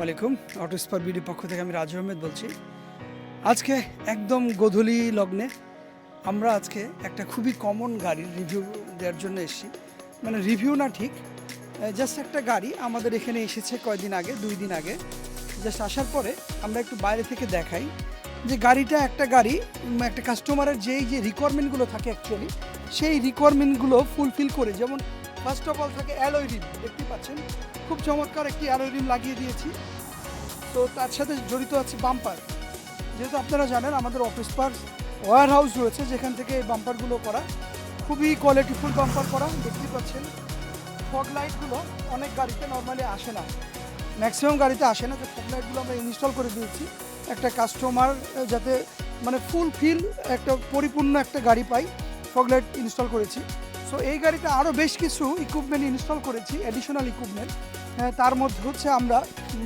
আলাইকুম। অটোস্পার বিডি পক্ষ থেকে আমি রাজু আহমেদ বলছি। আজকে একদম গোধূলি লগ্নে আমরা আজকে একটা খুবই কমন গাড়ির রিভিউ দেওয়ার জন্য এসেছি। মানে রিভিউ না, ঠিক জাস্ট একটা গাড়ি আমাদের এখানে এসেছে কয়দিন আগে, 2 দিন আগে। জাস্ট আসার পরে আমরা একটু বাইরে থেকে দেখাই যে গাড়িটা একটা গাড়ি, একটা কাস্টমারের যে রিকোয়ারমেন্টগুলো থাকে অ্যাকচুয়ালি সেই রিকোয়ারমেন্টগুলো ফুলফিল করে। যেমন ফার্স্ট অফ অল থাকে অ্যালয় রিম, দেখতে পাচ্ছেন খুব চমৎকার একটি অ্যালয় রিম লাগিয়ে দিয়েছি। তো তার সাথে জড়িত আছে বাম্পার। যেহেতু আপনারা জানেন আমাদের অটোস্পার ওয়্যার হাউস রয়েছে যেখান থেকে এই বাম্পারগুলো করা, খুবই কোয়ালিটিফুল বাম্পার করা। দেখতে পাচ্ছেন ফগ লাইটগুলো অনেক গাড়িতে নর্মালি আসে না, ম্যাক্সিমাম গাড়িতে আসে না। তো ফগ লাইটগুলো আমরা ইনস্টল করে দিয়েছি একটা কাস্টমার যাতে মানে ফুলফিল একটা পরিপূর্ণ একটা গাড়ি পাই, ফগ লাইট ইনস্টল করেছি। সো এই গাড়িতে আরও বেশ কিছু ইকুইপমেন্ট ইনস্টল করেছি, অ্যাডিশনাল ইকুইপমেন্ট। তার মধ্যে হচ্ছে আমরা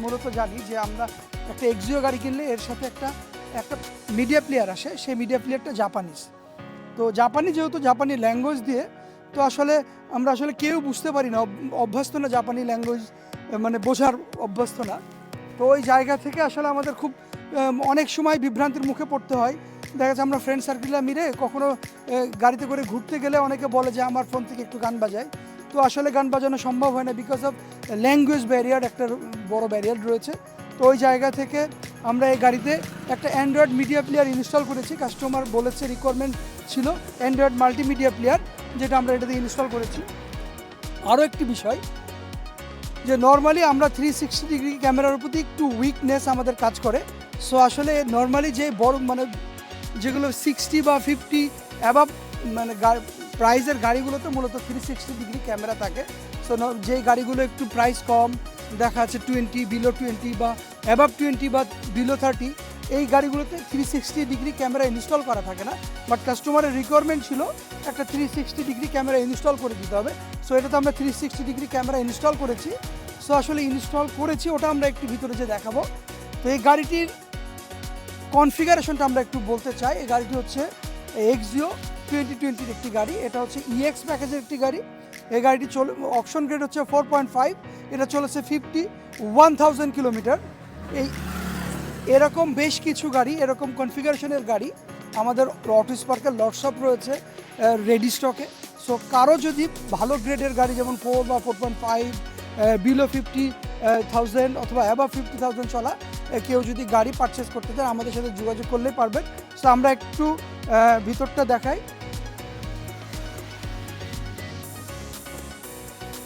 মূলত জানি যে আমরা একটা এক্সিও গাড়ি কিনলে এর সাথে একটা মিডিয়া প্লেয়ার আসে, সেই মিডিয়া প্লেয়ারটা জাপানিজ। তো জাপানি, যেহেতু জাপানি ল্যাঙ্গুয়েজ দিয়ে, তো আমরা কেউ বুঝতে পারি না, অভ্যস্ত না জাপানি ল্যাঙ্গুয়েজ, মানে বোঝার অভ্যস্ত না। তো ওই জায়গা থেকে আসলে আমাদের খুব অনেক সময় বিভ্রান্তির মুখে পড়তে হয়। দেখা যাচ্ছে আমরা ফ্রেন্ড সার্কেলরা মিলে কখনো গাড়িতে করে ঘুরতে গেলে অনেকে বলে যে আমার ফোন থেকে একটু গান বাজায়। তো আসলে গান বাজানো সম্ভব হয় না, বিকজ অফ ল্যাঙ্গুয়েজ ব্যারিয়ার, একটা বড় ব্যারিয়ার রয়েছে। তো ওই জায়গা থেকে আমরা এই গাড়িতে একটা অ্যান্ড্রয়েড মিডিয়া প্লেয়ার ইনস্টল করেছি। কাস্টমার বলেছে, রিকোয়ারমেন্ট ছিল অ্যান্ড্রয়েড মাল্টিমিডিয়া প্লেয়ার, যেটা আমরা এটাতে ইনস্টল করেছি। আরও একটি বিষয় যে নর্মালি আমরা 360 ডিগ্রি ক্যামেরার প্রতি একটু উইকনেস আমাদের কাজ করে। সো আসলে নর্মালি যে বড় মানে যেগুলো 60 বা 50 অ্যাবাভ মানে প্রাইজের গাড়িগুলোতে মূলত 360 ডিগ্রি ক্যামেরা থাকে। সো যেই গাড়িগুলো একটু প্রাইস কম দেখা যাচ্ছে 20, বিলো 20 বা অ্যাবাভ 20 বা বিলো 30, এই গাড়িগুলোতে 360 ডিগ্রি ক্যামেরা ইনস্টল করা থাকে না। বাট কাস্টমারের রিকোয়ারমেন্ট ছিল একটা 360 ডিগ্রি ক্যামেরা ইনস্টল করে দিতে হবে। সো এটাতে আমরা 360 ডিগ্রি ক্যামেরা ইনস্টল করেছি। সো আসলে ইনস্টল করেছি, ওটা আমরা একটু ভিতরে যে দেখাবো। তো এই গাড়িটির কনফিগারেশনটা আমরা একটু বলতে চাই। এই গাড়িটি হচ্ছে এক্সিও 2020 একটি গাড়ি। এটা হচ্ছে ইএক্স প্যাকেজের একটি গাড়ি। এই গাড়িটি অপশন গ্রেড হচ্ছে 4.5। এটা চলেছে 51,000 কিলোমিটার। এরকম বেশ কিছু গাড়ি, এরকম কনফিগারেশনের গাড়ি আমাদের অটোস্পার্কের লটশপ রয়েছে রেডি স্টকে। সো কারো যদি ভালো গ্রেডের গাড়ি যেমন 4 বা 4.5, বিলো 50,000 অথবা অ্যাবাভ 50,000 চলা কেউ যদি গাড়ি পারচেস করতে চান আমাদের সাথে যোগাযোগ করলেই পারবেন। সো আমরা একটু ভিতরটা দেখাই।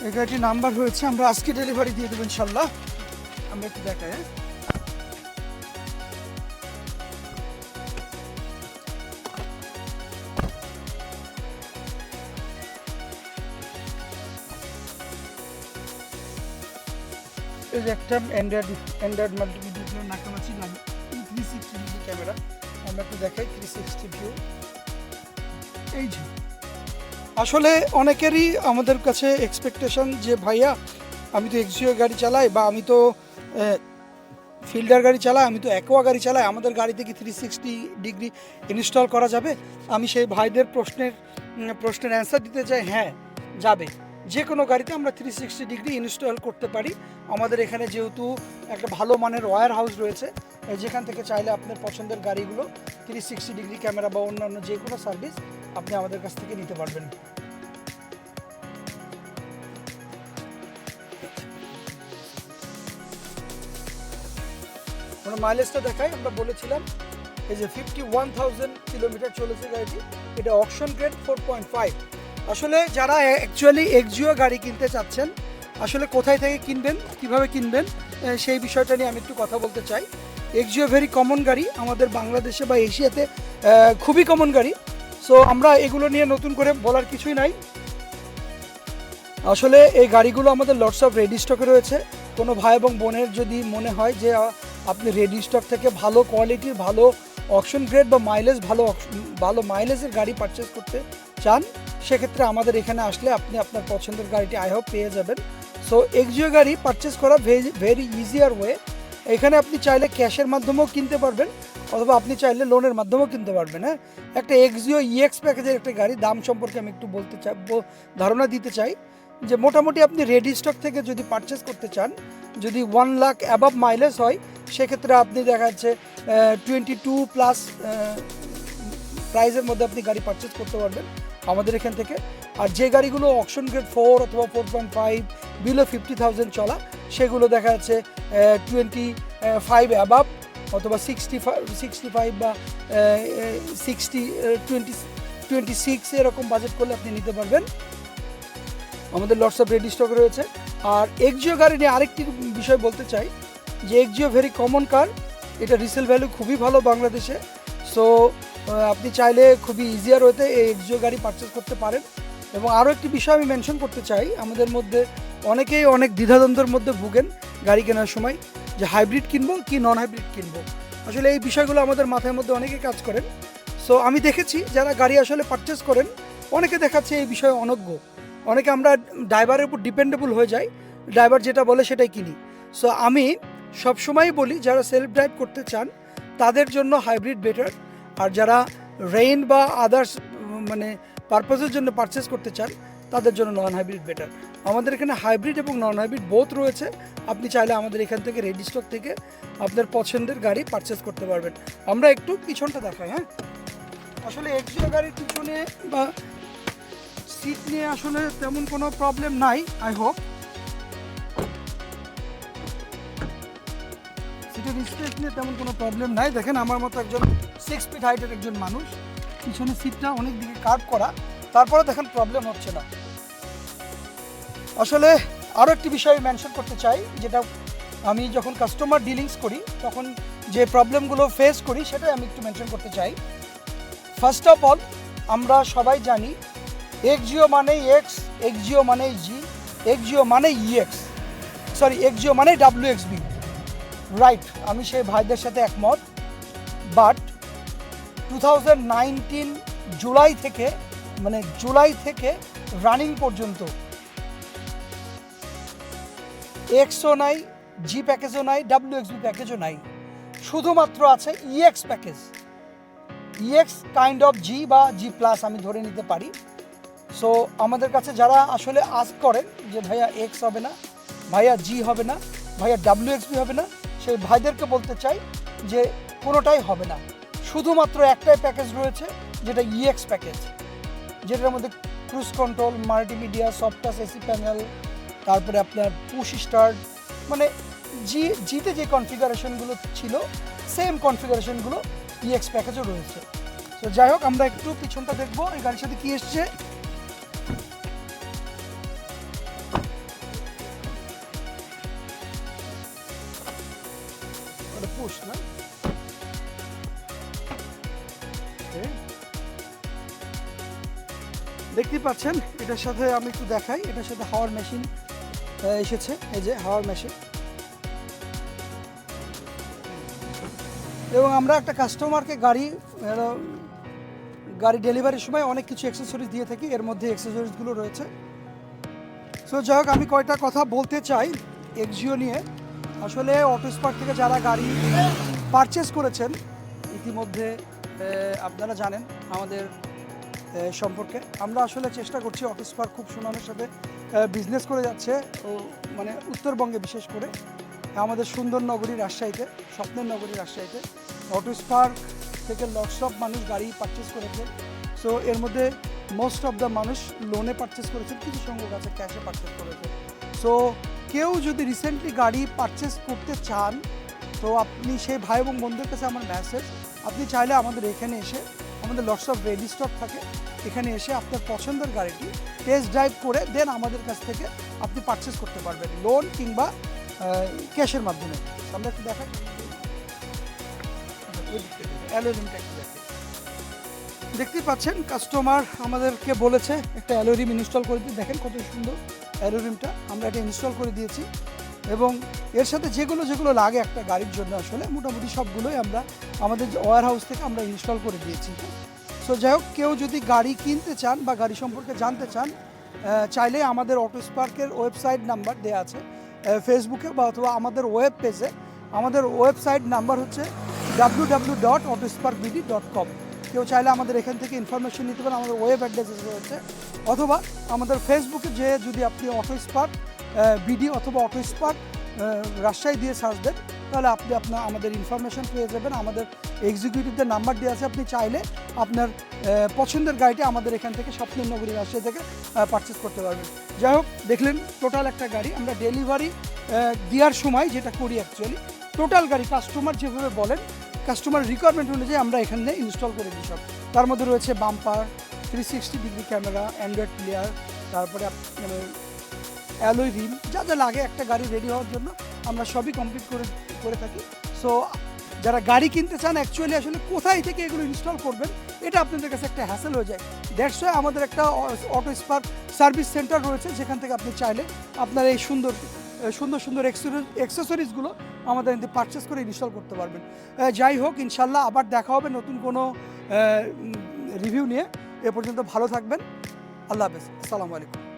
এই গাড়িটির নাম্বার হয়েছে, আমরা আজকে ডেলিভারি দিয়ে দেবো ইনশাল্লাহ। আমরা একটু দেখাই। এই যে একটা অ্যান্ড্রয়েড মাল্টিমিডিয়া নাকামাছি লাগে 360 ডিগ্রি ক্যামেরা, আমরা একটু দেখাই 360 ভিউ। এই যে আসলে অনেকেরই আমাদের কাছে এক্সপেকটেশন যে ভাইয়া আমি তো এক্সিও গাড়ি চালাই, বা আমি তো ফিল্ডার গাড়ি চালাই, আমি তো অ্যাকোয়া গাড়ি চালাই, আমাদের গাড়িতে কি 360 ডিগ্রি ইনস্টল করা যাবে? আমি সেই ভাইদের প্রশ্নের অ্যান্সার দিতে চাই, হ্যাঁ যাবে। যে কোনো গাড়িতে আমরা 360 ডিগ্রি ইনস্টল করতে পারি। আমাদের এখানে যেহেতু একটা ভালো মানের ওয়্যার হাউস রয়েছে, যেখান থেকে চাইলে আপনার পছন্দের গাড়িগুলো 360 ডিগ্রি ক্যামেরা বা অন্যান্য যে কোনো সার্ভিস আপনি আমাদের কাছ থেকে নিতে পারবেন। আমরা মাইলেজটা দেখাই। আমরা বলেছিলাম এই যে 51,000 কিলোমিটার চলেছে গাড়িটি। এটা অকশন গ্রেড 4.5। আসলে যারা অ্যাকচুয়ালি এক্সিও গাড়ি কিনতে চাচ্ছেন, আসলে কোথায় থেকে কিনবেন, কিভাবে কিনবেন, সেই বিষয়টা নিয়ে আমি একটু কথা বলতে চাই। এক্সিও ভেরি কমন গাড়ি আমাদের বাংলাদেশে বা এশিয়াতে, খুবই কমন গাড়ি। সো আমরা এগুলো নিয়ে নতুন করে বলার কিছুই নাই। আসলে এই গাড়িগুলো আমাদের লটস অফ রেডি স্টকে রয়েছে। কোনো ভাই এবং বোনের যদি মনে হয় যে আপনি রেডি স্টক থেকে ভালো কোয়ালিটির, ভালো অকশন গ্রেড বা ভালো মাইলেজের গাড়ি পারচেস করতে চান, সেক্ষেত্রে আমাদের এখানে আসলে আপনি আপনার পছন্দের গাড়িটি আই হোপ পেয়ে যাবেন। সো এক্সিও গাড়ি পারচেস করা ভেরি ইজিয়ার ওয়ে। এখানে আপনি চাইলে ক্যাশের মাধ্যমেও কিনতে পারবেন, অথবা আপনি চাইলে লোনের মাধ্যমেও কিনতে পারবেন। হ্যাঁ, একটা এক্সিও ইএক্স প্যাকেজের একটা গাড়ি দাম সম্পর্কে আমি একটু ধারণা দিতে চাই যে মোটামুটি আপনি রেডি স্টক থেকে যদি পারচেস করতে চান যদি 1 লাখ অ্যাবাভ মাইলেজ হয় সেক্ষেত্রে আপনি দেখা যাচ্ছে 22+ প্রাইসের মধ্যে আপনি গাড়ি পারচেস করতে পারবেন আমাদের এখান থেকে। আর যে গাড়িগুলো অকশন গ্রেড 4 অথবা 4.5 বিলো 50,000 চলা, সেগুলো দেখা যাচ্ছে 25 অ্যাবাভ অথবা 65 বা 26 এরকম বাজেট করলে আপনি নিতে পারবেন। আমাদের লটস অফ রেডি স্টক রয়েছে। আর এক্সজিও গাড়ি নিয়ে আরেকটি বিষয় বলতে চাই যে এক্সজিও ভেরি কমন কার, এটা রিসেল ভ্যালু খুবই ভালো বাংলাদেশে। সো আপনি চাইলে খুবই ইজিয়ার হতে এই এক্সজিও গাড়ি পারচেস করতে পারেন। এবং আরও একটি বিষয় আমি মেনশন করতে চাই, আমাদের মধ্যে অনেকেই অনেক দ্বিধাদ্বন্দ্বের মধ্যে ভুগেন গাড়ি কেনার সময় যে হাইব্রিড কিনবো কি নন হাইব্রিড কিনবো। আসলে এই বিষয়গুলো আমাদের মাথার মধ্যে অনেকেই কাজ করেন। সো আমি দেখেছি যারা গাড়ি আসলে পারচেস করেন অনেকে দেখাচ্ছে এই বিষয়ে অনজ্ঞ, অনেকে আমরা ড্রাইভারের উপর ডিপেন্ডেবল হয়ে যাই, ড্রাইভার যেটা বলে সেটাই কিনি। সো আমি সবসময়ই বলি যারা সেলফ ড্রাইভ করতে চান তাদের জন্য হাইব্রিড বেটার, আর যারা রেইন বা আদার্স মানে পারপাসের জন্য পারচেস করতে চান তাদের জন্য নন হাইব্রিড বেটার। আমাদের এখানে হাইব্রিড এবং নন হাইব্রিড বোথ রয়েছে, আপনি চাইলে আমাদের এখান থেকে রেডি স্টক থেকে আপনার পছন্দের গাড়ি পারচেস করতে পারবেন। আমরা একটু পিছনটা দেখাই। হ্যাঁ, আসলে এক্সজিও গাড়ির পিছনে বা সিট নিয়ে আসলে তেমন কোনো প্রবলেম নাই, আই হোপ। সিটের স্পেস নিয়ে তেমন কোনো প্রবলেম নাই। দেখেন আমার মতো একজন 6 ফিট হাইটের একজন মানুষ, পিছনে সিটটা অনেক দিকে কার্ভ করা, তারপরে দেখেন প্রবলেম হচ্ছে না। আসলে আরও একটি বিষয় মেনশন করতে চাই, যেটা আমি যখন কাস্টমার ডিলিংস করি তখন যে প্রবলেমগুলো ফেস করি সেটাই আমি একটু মেনশন করতে চাই। ফার্স্ট অফ অল আমরা সবাই জানি এক্সজিও মানেই এক্স, এক্সজিও মানেই জি, এক্সজিও মানেই ইএক্স, সরি এক্সজিও মানেই WXB, রাইট। আমি সেই ভাইদের সাথে একমত। বাট 2019 জুলাই থেকে রানিং পর্যন্ত এক্সও নাই, জি প্যাকেজও নাই, WXB প্যাকেজও নাই, শুধুমাত্র আছে EX package. EX kind of G বা জি প্লাস আমি ধরে নিতে পারি। সো আমাদের কাছে যারা আসলে আস্ক করেন যে ভাইয়া এক্স হবে না, ভাইয়া জি হবে না, ভাইয়া WXB হবে না, সেই ভাইদেরকে বলতে চাই যে কোনোটাই হবে না, শুধুমাত্র একটাই প্যাকেজ রয়েছে যেটা ইএক্স প্যাকেজ, যেটার মধ্যে cruise control, multimedia, soft touch AC panel, তারপরে আপনার পুশ স্টার্ট, মানে জিতে যে কনফিগারেশনগুলো ছিল সেম কনফিগারেশনগুলো ইএক্স প্যাকেজও রয়েছে। তো যাই হোক, আমরা একটু পিছনটা দেখবো এই গাড়ির সাথে কি এসছে। পুশ না, দেখতে পাচ্ছেন এটার সাথে আমি একটু দেখাই, এটার সাথে হাওয়ার মেশিন এসেছে, এই যে হাওয়ার মেশিন। এবং আমরা একটা কাস্টমারকে গাড়ি ডেলিভারির সময় অনেক কিছু অ্যাক্সেসরিজ দিয়ে থাকি, এর মধ্যে অ্যাক্সেসরিজগুলো রয়েছে। সো যাই হোক, আমি কয়টা কথা বলতে চাই এক্সজিও নিয়ে। আসলে অটোস্পার্ক থেকে যারা গাড়ি পারচেস করেছেন ইতিমধ্যে আপনারা জানেন আমাদের সম্পর্কে। আমরা আসলে চেষ্টা করছি, অটোস্পার্ক খুব সুনামের সাথে বিজনেস করে যাচ্ছে, ও মানে উত্তরবঙ্গে বিশেষ করে আমাদের সুন্দর নগরী রাজশাহীতে, স্বপ্নের নগরী রাজশাহীতে অটোস্পার্ক থেকে লটস অফ মানুষ গাড়ি পারচেস করেছে। সো এর মধ্যে মোস্ট অফ দ্য মানুষ লোনে পারচেস করেছে, কিছু সংখ্যক আছে ক্যাশে পারচেস করেছে। সো কেউ যদি রিসেন্টলি গাড়ি পারচেস করতে চান তো আপনি সেই ভাই এবং বন্ধুদের কাছে আমার মেসেজ, আপনি চাইলে আমাদের এখানে এসে, আমাদের লটস অফ রেডি স্টক থাকে, এখানে এসে আপনার পছন্দের গাড়িটি টেস্ট ড্রাইভ করে দেন আমাদের কাছ থেকে আপনি পারচেস করতে পারবেন লোন কিংবা ক্যাশের মাধ্যমে। আমরা একটু দেখাই, অ্যালোরিমটা একটু দেখেন। দেখতেই পাচ্ছেন কাস্টমার আমাদেরকে বলেছে একটা অ্যালোরিম ইনস্টল করে দিতে, দেখেন কত সুন্দর অ্যালোরিমটা আমরা এটা ইনস্টল করে দিয়েছি। এবং এর সাথে যেগুলো লাগে একটা গাড়ির জন্য আসলে মোটামুটি সবগুলোই আমরা আমাদের ওয়্যার হাউস থেকে আমরা ইনস্টল করে দিয়েছি। সো যাই হোক, কেউ যদি গাড়ি কিনতে চান বা গাড়ি সম্পর্কে জানতে চান, চাইলে আমাদের অটোস্পার্কের ওয়েবসাইট নাম্বার দেওয়া আছে ফেসবুকে বা অথবা আমাদের ওয়েব পেজে। আমাদের ওয়েবসাইট নাম্বার হচ্ছে www.autosparkbd.com। কেউ চাইলে আমাদের এখান থেকে ইনফরমেশন নিতে পারেন, আমাদের ওয়েব অ্যাড্রেস রয়েছে, অথবা আমাদের ফেসবুকে যে যদি আপনি অটোস্পার্ক বিডি অথবা অটোস্পার্ক রাজশাহী দিয়ে সার্চ দেন, তাহলে আপনি আমাদের ইনফরমেশন পেয়ে যাবেন। আমাদের এক্সিকিউটিভদের নাম্বার দেওয়া আছে, আপনি চাইলে আপনার পছন্দের গাড়িটি আমাদের এখান থেকে স্বপ্নের নগরী রাজশাহী থেকে পারচেস করতে পারবেন। যাই হোক, দেখলেন টোটাল একটা গাড়ি আমরা ডেলিভারি দেওয়ার সময় যেটা করি অ্যাকচুয়ালি টোটাল গাড়ি কাস্টমার যেভাবে বলেন, কাস্টমার রিকোয়ারমেন্ট অনুযায়ী আমরা এখানে ইনস্টল করে দিই সব। তার মধ্যে রয়েছে bumper, 360 degree camera, Android player, তারপরে অ্যালয় রিম, যা যা লাগে একটা গাড়ি রেডি হওয়ার জন্য আমরা সবই কমপ্লিট করে থাকি। সো যারা গাড়ি কিনতে চান অ্যাকচুয়ালি আসলে কোথায় থেকে এগুলো ইনস্টল করবেন এটা আপনাদের কাছে একটা হ্যাসেল হয়ে যায়। দ্যাটস ওয়াই আমাদের একটা অটো স্পার্ক সার্ভিস সেন্টার রয়েছে, যেখান থেকে আপনি চাইলে আপনার এই সুন্দর সুন্দর অ্যাক্সেসরিজগুলো আমাদের কিন্তু পারচেস করে ইনস্টল করতে পারবেন। যাই হোক, ইনশাল্লাহ আবার দেখা হবে নতুন কোনো রিভিউ নিয়ে। এ পর্যন্ত ভালো থাকবেন। আল্লাহ হাফেজ, আসসালামু আলাইকুম।